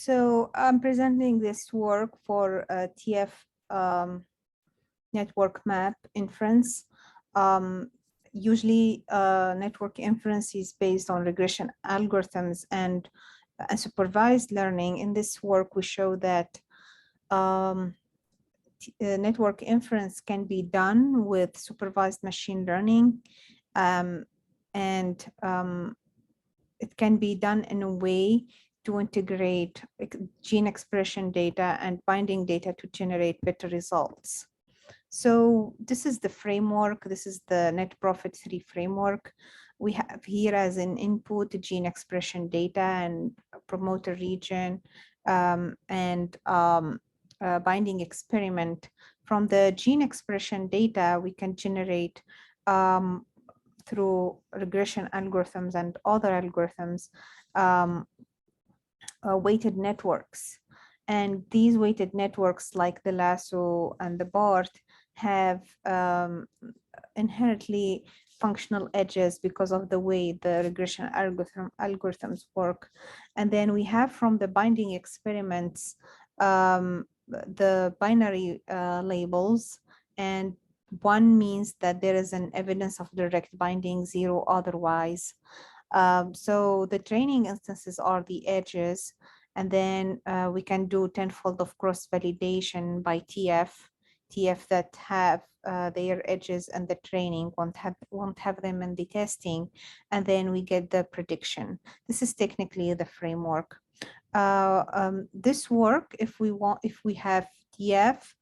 So I'm presenting this work for TF network map inference. Usually network inference is based on regression algorithms and supervised learning. In this work, we show that network inference can be done with supervised machine learning, and it can be done in a way to integrate gene expression data and binding data to generate better results. So this is the framework. This is the net profit 3 framework. We have here as an input gene expression data and promoter region and binding experiment. From the gene expression data, we can generate through regression algorithms and other algorithms weighted networks. And these weighted networks, like the lasso and the BART, have inherently functional edges because of the way the regression algorithms work. And then we have from the binding experiments the binary labels, and one means that there is an evidence of direct binding, 0 otherwise. So the training instances are the edges, and then we can do tenfold of cross validation by TF that have their edges, and the training won't have them in the testing, and then we get the prediction. This is technically the framework. This work, if we have TF,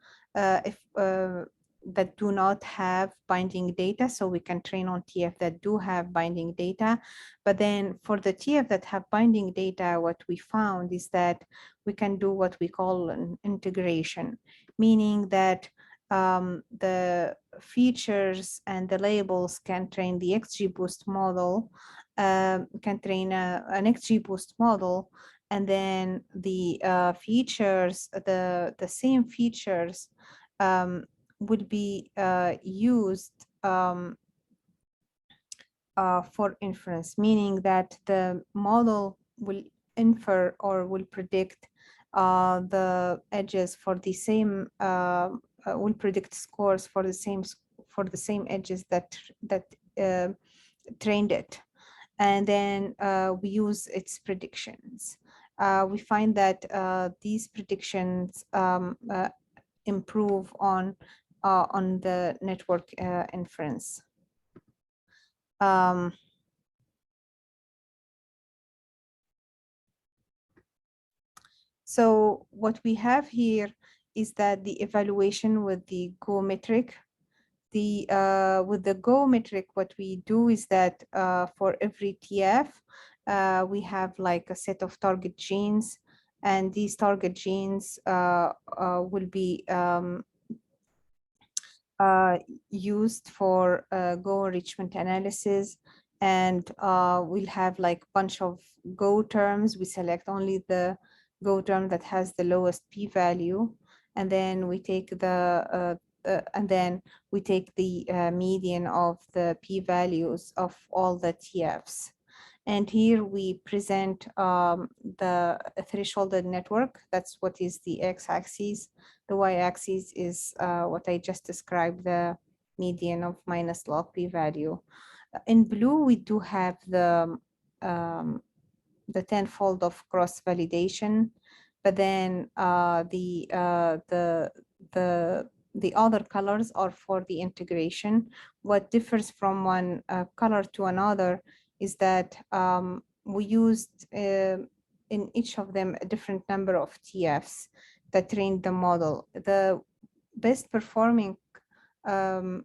that do not have binding data, so we can train on TF that do have binding data. But then for the TF that have binding data, what we found is that we can do what we call an integration, meaning that the features and the labels can train the XGBoost model, can train an XGBoost model, and then the features, the same features will be used for inference, meaning that the model will infer or will predict the edges for the same, will predict scores for the same edges that trained it, and then we use its predictions. We find that these predictions improve on the network inference. So what we have here is that the evaluation with the Go metric. With the Go metric, what we do is that for every TF, we have like a set of target genes, and these target genes will be used for Go enrichment analysis, and we'll have like a bunch of Go terms. We select only the Go term that has the lowest p-value, and then we take the median of the p-values of all the TFs. And here we present the thresholded network. That's what is the x-axis. The y-axis is what I just described, the median of minus log p-value. In blue, we do have the tenfold of cross-validation, but then the other colors are for the integration. What differs from one color to another is that we used in each of them a different number of TFs that trained the model. The best performing color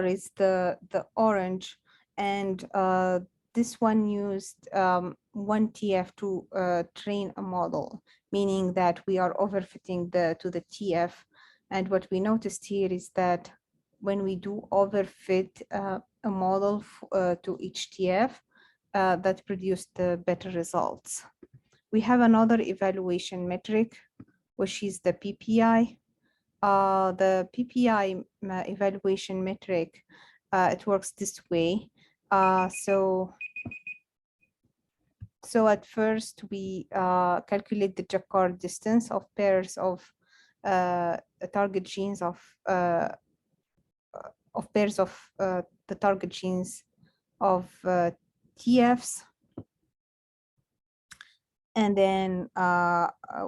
is the orange, and this one used 1 TF to train a model, meaning that we are overfitting to the TF. And what we noticed here is that when we do overfit a model to each TF, that produced the better results. We have another evaluation metric, which is the PPI. The PPI evaluation metric, it works this way. So So at first we calculate the Jacquard distance of pairs of target genes of pairs of the target genes of TFs. And then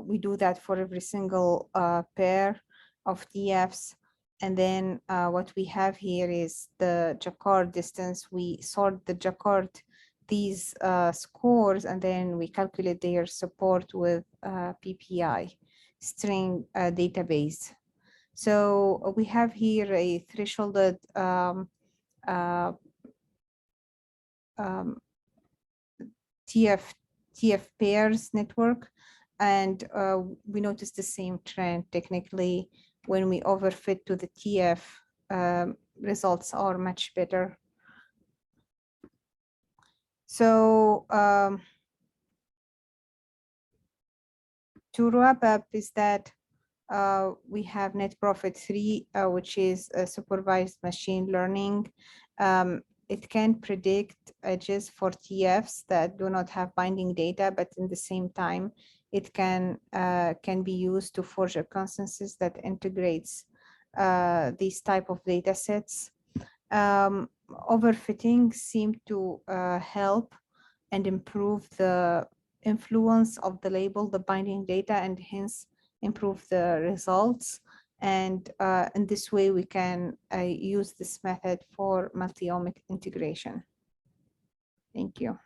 we do that for every single pair of TFs. And then what we have here is the Jacquard distance. We sort the Jacquard, these scores, and then we calculate their support with PPI, string database. So we have here a thresholded TF pairs network, and we notice the same trend technically when we overfit to the TF. Results are much better. So to wrap up is that we have net profit 3, which is supervised machine learning. It can predict edges for TFs that do not have binding data, but in the same time, it can be used to forge a consensus that integrates these type of data sets. Overfitting seemed to help and improve the influence of the label, the binding data, and hence improve the results. And in this way, we can use this method for multi-omic integration. Thank you.